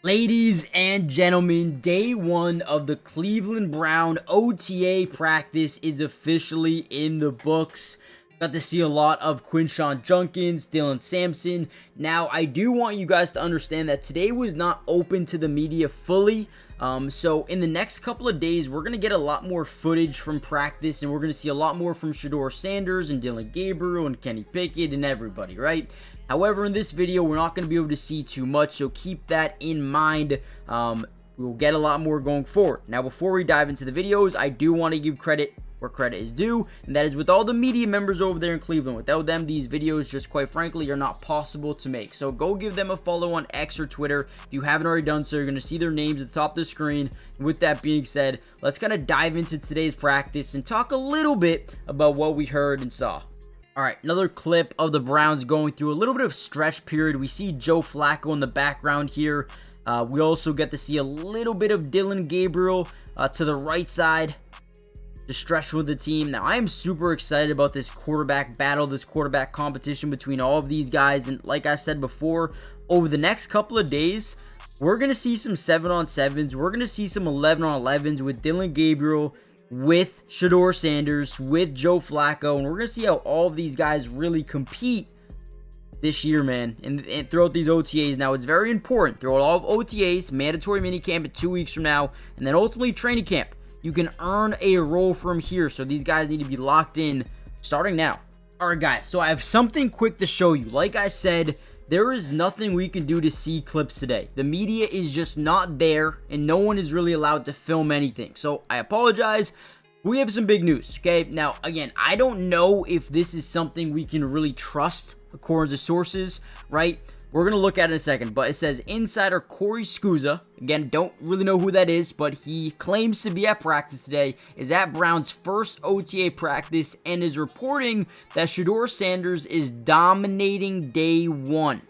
Ladies and gentlemen, day one of the Cleveland Brown OTA practice is officially in the books. Got to see a lot of Quinshon Judkins, DILLON Sampson. Now, I do want you guys to understand that today was not open to the media fully. So in the next couple of days, we're going to get a lot more footage from practice, and we're going to see a lot more from Shedeur Sanders and Dillon Gabriel and Kenny Pickett and everybody, right? However, in this video, we're not going to be able to see too much, so keep that in mind. We'll get a lot more going forward. Now, before we dive into the videos, I do want to give credit where credit is due, and that is with all the media members over there in Cleveland. Without them, these videos just quite frankly are not possible to make. So go give them a follow on X or Twitter if you haven't already done so. You're going to see their names at the top of the screen. With that being said, let's kind of dive into today's practice and talk a little bit about what we heard and saw. Alright, another clip of the Browns going through a little bit of stretch period. We see Joe Flacco in the background here. We also get to see a little bit of Dillon Gabriel to the right side, to stretch with the team. Now, I am super excited about this quarterback battle, this quarterback competition between all of these guys. And like I said before, over the next couple of days, we're going to see some 7-on-7s. We're going to see some 11-on-11s with Dillon Gabriel, with Shedeur Sanders, with Joe Flacco, and we're going to see how all of these guys really compete this year, man, and throughout these OTAs. Now, it's very important, throughout all of OTAs, mandatory minicamp in 2 weeks from now, and then ultimately training camp. You can earn a role from here, so these guys need to be locked in starting now. Alright, guys, so I have something quick to show you. Like I said, there is nothing we can do to see clips today. The media is just not there, and no one is really allowed to film anything. So I apologize. We have some big news, okay? Now, again, I don't know if this is something we can really trust according to sources, right? We're going to look at it in a second, but it says insider Corey Scusa, again, don't really know who that is, but he claims to be at practice today, is at Brown's first OTA practice, and is reporting that Shedeur Sanders is dominating day one.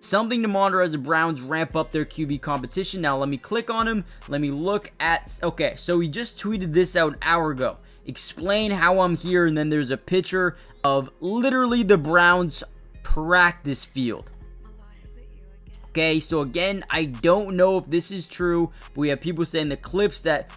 Something to monitor as the Browns ramp up their QB competition. Now, let me click on him. Let me look at... Okay, so he just tweeted this out an hour ago. Explain how I'm here, and then there's a picture of literally the Browns practice field. Okay, so again, I don't know if this is true, but we have people saying the clips that,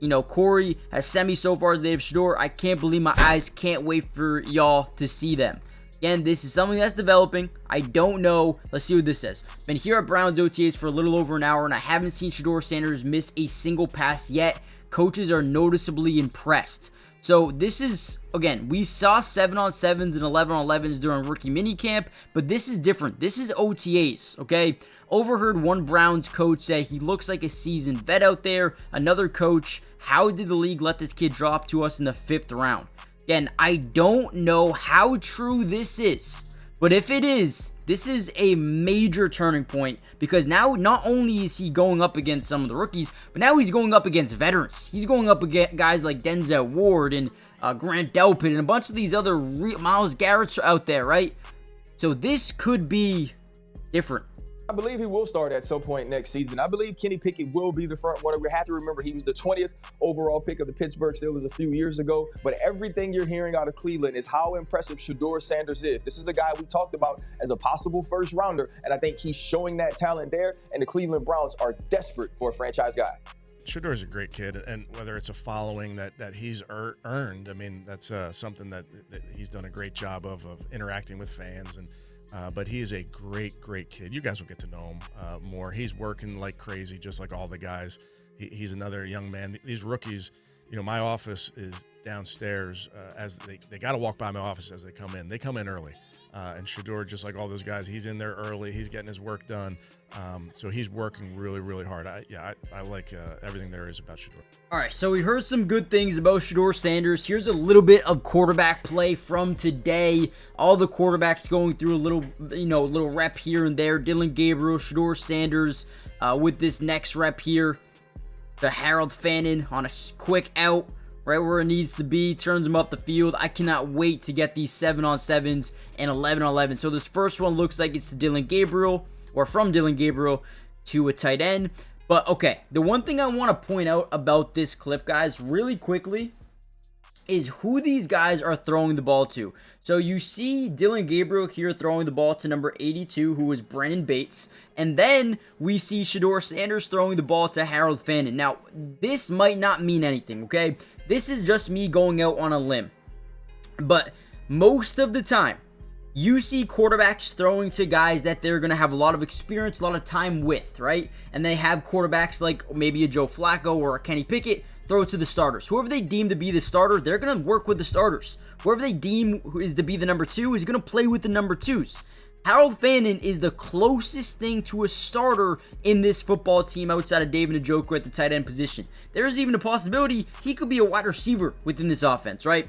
you know, Corey has sent me so far today of Shedeur. I can't believe my eyes. Can't wait for y'all to see them. Again, this is something that's developing. I don't know. Let's see what this says. Been here at Browns OTAs for a little over an hour, and I haven't seen Shedeur Sanders miss a single pass yet. Coaches are noticeably impressed. So this is, again, we saw 7-on-7s and 11-on-11s during rookie minicamp, but this is different. This is OTAs, okay? Overheard one Browns coach say he looks like a seasoned vet out there. Another coach, how did the league let this kid drop to us in the 5th round? Again, I don't know how true this is, but if it is, this is a major turning point, because now not only is he going up against some of the rookies, but now he's going up against veterans. He's going up against guys like Denzel Ward and Grant Delpit and a bunch of these other Myles Garrett's out there, right? So this could be different. I believe he will start at some point next season. I believe Kenny Pickett will be the front runner. We have to remember he was the 20th overall pick of the Pittsburgh Steelers a few years ago. But everything you're hearing out of Cleveland is how impressive Shedeur Sanders is. This is a guy we talked about as a possible first rounder, and I think he's showing that talent there, and the Cleveland Browns are desperate for a franchise guy. Shedeur is a great kid, and whether it's a following that he's earned, I mean, that's something that he's done a great job of interacting with fans. And but he is a great kid. You guys will get to know him more. He's working like crazy, just like all the guys. He's another young man. These rookies, you know, my office is downstairs. As they got to walk by my office as they come in. They come in early. And Shedeur, just like all those guys, he's in there early. He's getting his work done. So he's working really hard. I like everything there is about Shedeur. All right, so we heard some good things about Shedeur Sanders. Here's a little bit of quarterback play from today. All the quarterbacks going through a little, little rep here and there. Dillon Gabriel, Shedeur Sanders with this next rep here. The Harold Fannin on a quick out, right where it needs to be, turns him up the field. I cannot wait to get these 7-on-7s and 11-on-11. So this first one looks like it's to Dillon Gabriel, or from Dillon Gabriel to a tight end. But okay, the one thing I want to point out about this clip, guys, really quickly, is who these guys are throwing the ball to. So you see Dillon Gabriel here throwing the ball to number 82, who was Brennan Bates. And then we see Shedeur Sanders throwing the ball to Harold Fannin. Now, this might not mean anything, okay? This is just me going out on a limb. But most of the time, you see quarterbacks throwing to guys that they're going to have a lot of experience, a lot of time with, right? And they have quarterbacks like maybe a Joe Flacco or a Kenny Pickett throw it to the starters. Whoever they deem to be the starter, they're going to work with the starters. Whoever they deem is to be the number 2 is going to play with the number 2s. Harold Fannin is the closest thing to a starter in this football team outside of David Njoku at the tight end position. There's even a possibility he could be a wide receiver within this offense, right?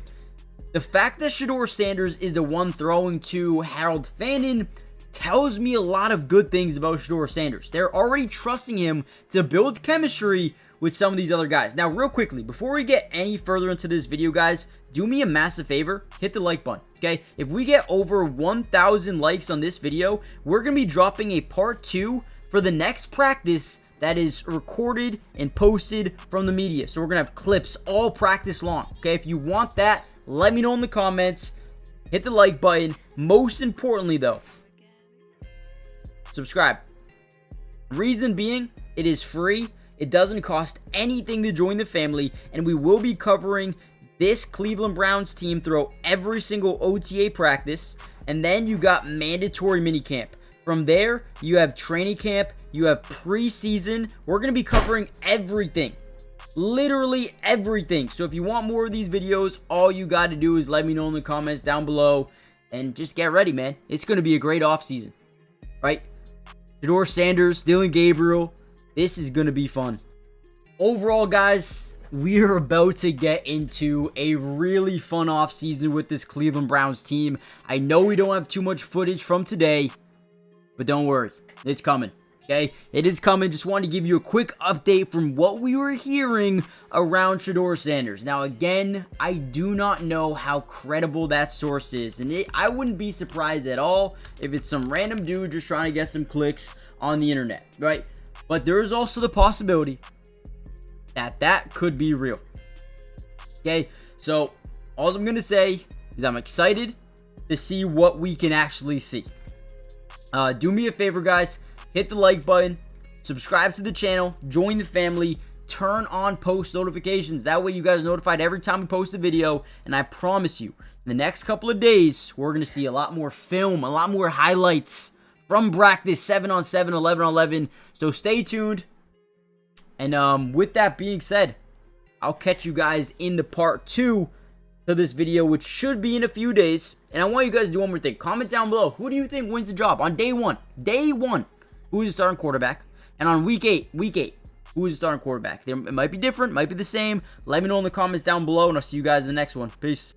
The fact that Shedeur Sanders is the one throwing to Harold Fannin tells me a lot of good things about Shedeur Sanders. They're already trusting him to build chemistry with some of these other guys. Now, real quickly, before we get any further into this video, guys, do me a massive favor, hit the like button, okay? If we get over 1,000 likes on this video, we're going to be dropping a part 2 for the next practice that is recorded and posted from the media. So we're going to have clips all practice long, okay? If you want that, let me know in the comments. Hit the like button. Most importantly, though, subscribe. Reason being, it is free. It doesn't cost anything to join the family, and we will be covering this Cleveland Browns team throughout every single OTA practice, and then you got mandatory minicamp. From there, you have training camp, you have preseason. We're going to be covering everything. Literally everything. So if you want more of these videos, all you got to do is let me know in the comments down below, and just get ready, man. It's going to be a great offseason, right? Shedeur Sanders, Dillon Gabriel. This is going to be fun. Overall, guys, we are about to get into a really fun offseason with this Cleveland Browns team. I know we don't have too much footage from today, but don't worry. It's coming, okay? It is coming. Just wanted to give you a quick update from what we were hearing around Shedeur Sanders. Now, again, I do not know how credible that source is, and I wouldn't be surprised at all if it's some random dude just trying to get some clicks on the internet, right? But there is also the possibility that that could be real. Okay, so all I'm going to say is I'm excited to see what we can actually see. Do me a favor, guys. Hit the like button. Subscribe to the channel. Join the family. Turn on post notifications. That way you guys are notified every time we post a video. And I promise you, in the next couple of days, we're going to see a lot more film, a lot more highlights from practice, 7-on-7, 11-on-11. So stay tuned. And with that being said, I'll catch you guys in the part 2 to this video, which should be in a few days. And I want you guys to do one more thing. Comment down below, who do you think wins the job on day 1? Day 1, who is the starting quarterback? And on week 8, who is the starting quarterback? It might be different, might be the same. Let me know in the comments down below, and I'll see you guys in the next one. Peace.